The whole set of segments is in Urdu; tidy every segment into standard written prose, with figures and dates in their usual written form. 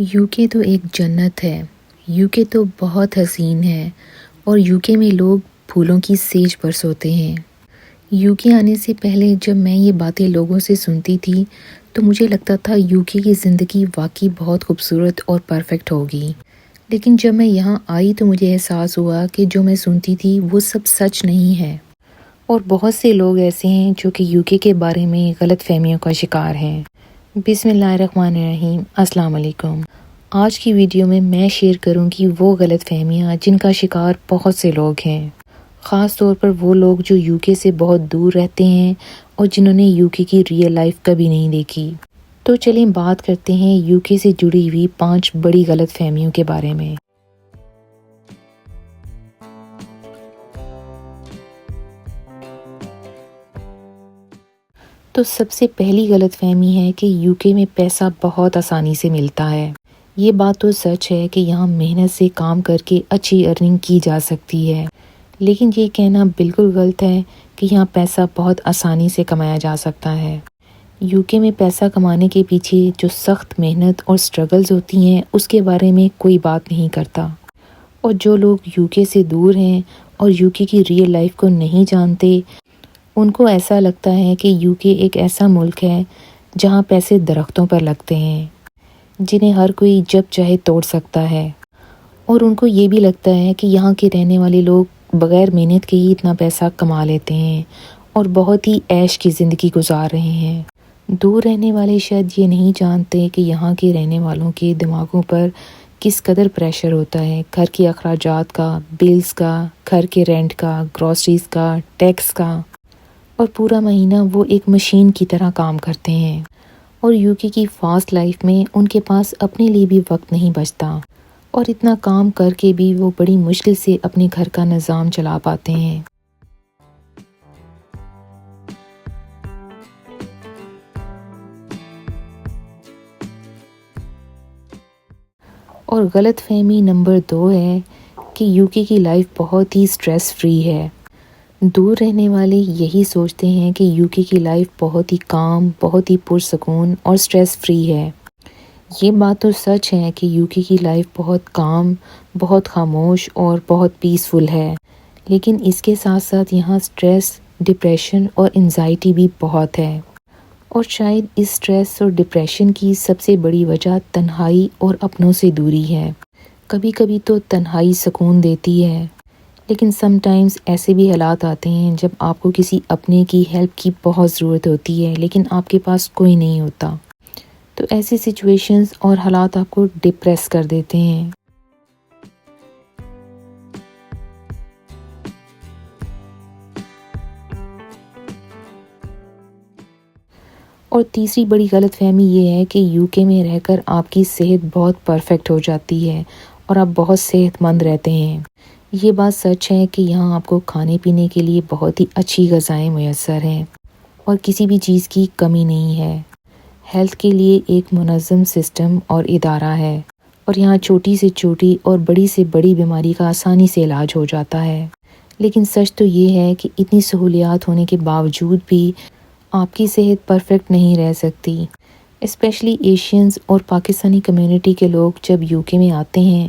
یوکے تو ایک جنت ہے۔ یوکے تو بہت حسین ہے اور یوکے میں لوگ پھولوں کی سیج پر سوتے ہیں۔ یوکے آنے سے پہلے جب میں یہ باتیں لوگوں سے سنتی تھی تو مجھے لگتا تھا یوکے کی زندگی واقعی بہت خوبصورت اور پرفیکٹ ہوگی، لیکن جب میں یہاں آئی تو مجھے احساس ہوا کہ جو میں سنتی تھی وہ سب سچ نہیں ہے، اور بہت سے لوگ ایسے ہیں جو کہ یوکے کے بارے میں غلط فہمیوں کا شکار ہیں۔ بسم اللہ الرحمن الرحیم۔ السلام علیکم۔ آج کی ویڈیو میں شیئر کروں گی وہ غلط فہمیاں جن کا شکار بہت سے لوگ ہیں، خاص طور پر وہ لوگ جو یوکے سے بہت دور رہتے ہیں اور جنہوں نے یوکے کی ریئل لائف کبھی نہیں دیکھی۔ تو چلیں بات کرتے ہیں یوکے سے جڑی ہوئی 5 بڑی غلط فہمیوں کے بارے میں۔ تو سب سے پہلی غلط فہمی ہے کہ یوکے میں پیسہ بہت آسانی سے ملتا ہے۔ یہ بات تو سچ ہے کہ یہاں محنت سے کام کر کے اچھی ارننگ کی جا سکتی ہے، لیکن یہ کہنا بالکل غلط ہے کہ یہاں پیسہ بہت آسانی سے کمایا جا سکتا ہے۔ یوکے میں پیسہ کمانے کے پیچھے جو سخت محنت اور سٹرگلز ہوتی ہیں اس کے بارے میں کوئی بات نہیں کرتا، اور جو لوگ یوکے سے دور ہیں اور یوکے کی ریئل لائف کو نہیں جانتے ان کو ایسا لگتا ہے کہ یوکے ایک ایسا ملک ہے جہاں پیسے درختوں پر لگتے ہیں جنہیں ہر کوئی جب چاہے توڑ سکتا ہے، اور ان کو یہ بھی لگتا ہے کہ یہاں کے رہنے والے لوگ بغیر محنت کے ہی اتنا پیسہ کما لیتے ہیں اور بہت ہی عیش کی زندگی گزار رہے ہیں۔ دور رہنے والے شاید یہ نہیں جانتے کہ یہاں کے رہنے والوں کے دماغوں پر کس قدر پریشر ہوتا ہے، گھر کے اخراجات کا، بلز کا، گھر کے رینٹ کا، گروسریز کا، ٹیکس کا، اور پورا مہینہ وہ ایک مشین کی طرح کام کرتے ہیں، اور یوکے کی فاسٹ لائف میں ان کے پاس اپنے لیے بھی وقت نہیں بچتا، اور اتنا کام کر کے بھی وہ بڑی مشکل سے اپنے گھر کا نظام چلا پاتے ہیں۔ اور غلط فہمی نمبر 2 ہے کہ یوکے کی لائف بہت ہی سٹریس فری ہے۔ دور رہنے والے یہی سوچتے ہیں کہ یوکے کی لائف بہت ہی کام، بہت ہی پرسکون اور سٹریس فری ہے۔ یہ بات تو سچ ہے کہ یوکے کی لائف بہت کام، بہت خاموش اور بہت پیسفل ہے، لیکن اس کے ساتھ ساتھ یہاں سٹریس، ڈپریشن اور انزائٹی بھی بہت ہے، اور شاید اس سٹریس اور ڈپریشن کی سب سے بڑی وجہ تنہائی اور اپنوں سے دوری ہے۔ کبھی کبھی تو تنہائی سکون دیتی ہے، لیکن سم ٹائمز ایسے بھی حالات آتے ہیں جب آپ کو کسی اپنے کی ہیلپ کی بہت ضرورت ہوتی ہے لیکن آپ کے پاس کوئی نہیں ہوتا، تو ایسی سچویشنز اور حالات آپ کو ڈپریس کر دیتے ہیں۔ اور تیسری بڑی غلط فہمی یہ ہے کہ یوکے میں رہ کر آپ کی صحت بہت پرفیکٹ ہو جاتی ہے اور آپ بہت صحت مند رہتے ہیں۔ یہ بات سچ ہے کہ یہاں آپ کو کھانے پینے کے لیے بہت ہی اچھی غذائیں میسر ہیں اور کسی بھی چیز کی کمی نہیں ہے۔ ہیلتھ کے لیے ایک منظم سسٹم اور ادارہ ہے، اور یہاں چھوٹی سے چھوٹی اور بڑی سے بڑی بیماری کا آسانی سے علاج ہو جاتا ہے، لیکن سچ تو یہ ہے کہ اتنی سہولیات ہونے کے باوجود بھی آپ کی صحت پرفیکٹ نہیں رہ سکتی۔ اسپیشلی ایشینز اور پاکستانی کمیونٹی کے لوگ جب یوکے میں آتے ہیں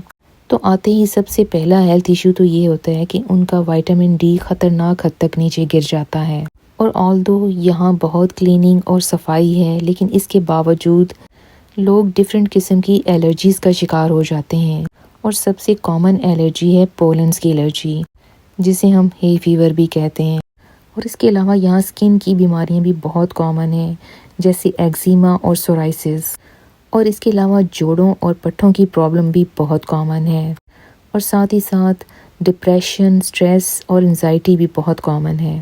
تو آتے ہی سب سے پہلا ہیلتھ ایشو تو یہ ہوتا ہے کہ ان کا وائٹامن ڈی خطرناک حد تک نیچے گر جاتا ہے، اور آلدو یہاں بہت کلیننگ اور صفائی ہے لیکن اس کے باوجود لوگ ڈیفرنٹ قسم کی الرجیز کا شکار ہو جاتے ہیں، اور سب سے کامن الرجی ہے پولنز کی الرجی، جسے ہم ہے فیور بھی کہتے ہیں۔ اور اس کے علاوہ یہاں سکن کی بیماریاں بھی بہت کامن ہیں، جیسے ایگزیما اور سورائسس، اور اس کے علاوہ جوڑوں اور پٹھوں کی پرابلم بھی بہت کامن ہے، اور ساتھ ہی ساتھ ڈپریشن، سٹریس اور انزائٹی بھی بہت کامن ہے۔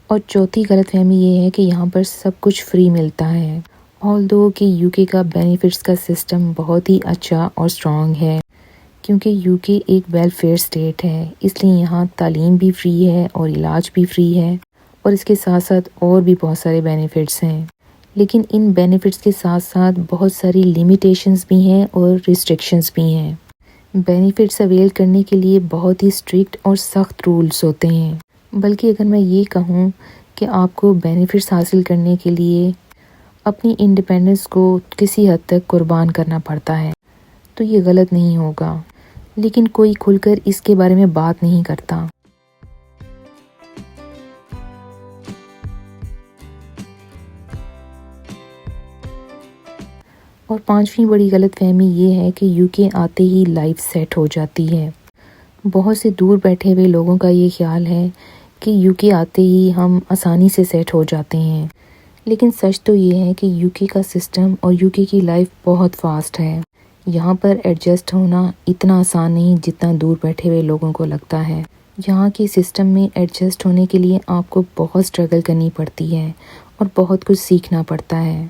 اور چوتھی غلط فہمی یہ ہے کہ یہاں پر سب کچھ فری ملتا ہے، آلدو کہ یوکے کا بینیفٹس کا سسٹم بہت ہی اچھا اور اسٹرانگ ہے، کیونکہ یوکے ایک ویلفیئر اسٹیٹ ہے، اس لیے یہاں تعلیم بھی فری ہے اور علاج بھی فری ہے، اور اس کے ساتھ ساتھ اور بھی بہت سارے بینیفٹس ہیں، لیکن ان بینیفٹس کے ساتھ ساتھ بہت ساری لیمیٹیشنز بھی ہیں اور ریسٹرکشنز بھی ہیں۔ بینیفٹس اویل کرنے کے لیے بہت ہی اسٹرکٹ اور سخت رولز ہوتے ہیں، بلکہ اگر میں یہ کہوں کہ آپ کو بینیفٹس حاصل کرنے کے لیے اپنی انڈیپینڈنس کو کسی حد تک قربان کرنا پڑتا ہے تو یہ غلط نہیں ہوگا، لیکن کوئی کھل کر اس کے بارے میں بات نہیں کرتا۔ اور پانچویں بڑی غلط فہمی یہ ہے کہ یو کے آتے ہی لائف سیٹ ہو جاتی ہے۔ بہت سے دور بیٹھے ہوئے لوگوں کا یہ خیال ہے کہ یو کے آتے ہی ہم آسانی سے سیٹ ہو جاتے ہیں، لیکن سچ تو یہ ہے کہ یو کے کا سسٹم اور یو کے کی لائف بہت فاسٹ ہے۔ یہاں پر ایڈجسٹ ہونا اتنا آسان نہیں جتنا دور بیٹھے ہوئے لوگوں کو لگتا ہے۔ یہاں کے سسٹم میں ایڈجسٹ ہونے کے لیے آپ کو بہت سٹرگل کرنی پڑتی ہے اور بہت کچھ سیکھنا پڑتا ہے،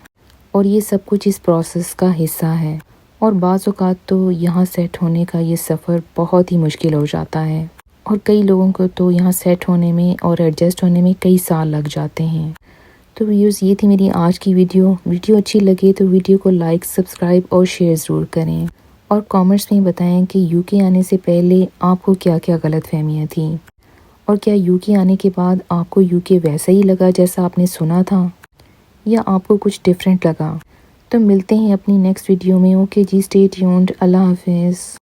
اور یہ سب کچھ اس پروسیس کا حصہ ہے۔ اور بعض اوقات تو یہاں سیٹ ہونے کا یہ سفر بہت ہی مشکل ہو جاتا ہے، اور کئی لوگوں کو تو یہاں سیٹ ہونے میں اور ایڈجسٹ ہونے میں کئی سال لگ جاتے ہیں۔ تو ویوز، یہ تھی میری آج کی ویڈیو اچھی لگے تو ویڈیو کو لائک، سبسکرائب اور شیئر ضرور کریں، اور کامنٹس میں بتائیں کہ یو کے آنے سے پہلے آپ کو کیا کیا غلط فہمیاں تھیں، اور کیا یو کے آنے کے بعد آپ کو یو کے ویسا ہی لگا جیسا آپ نے سنا تھا، یا آپ کو کچھ ڈیفرنٹ لگا۔ تو ملتے ہیں اپنی نیکسٹ ویڈیو میں۔ اوکے جی، اسٹے ٹیونڈ، اللہ حافظ۔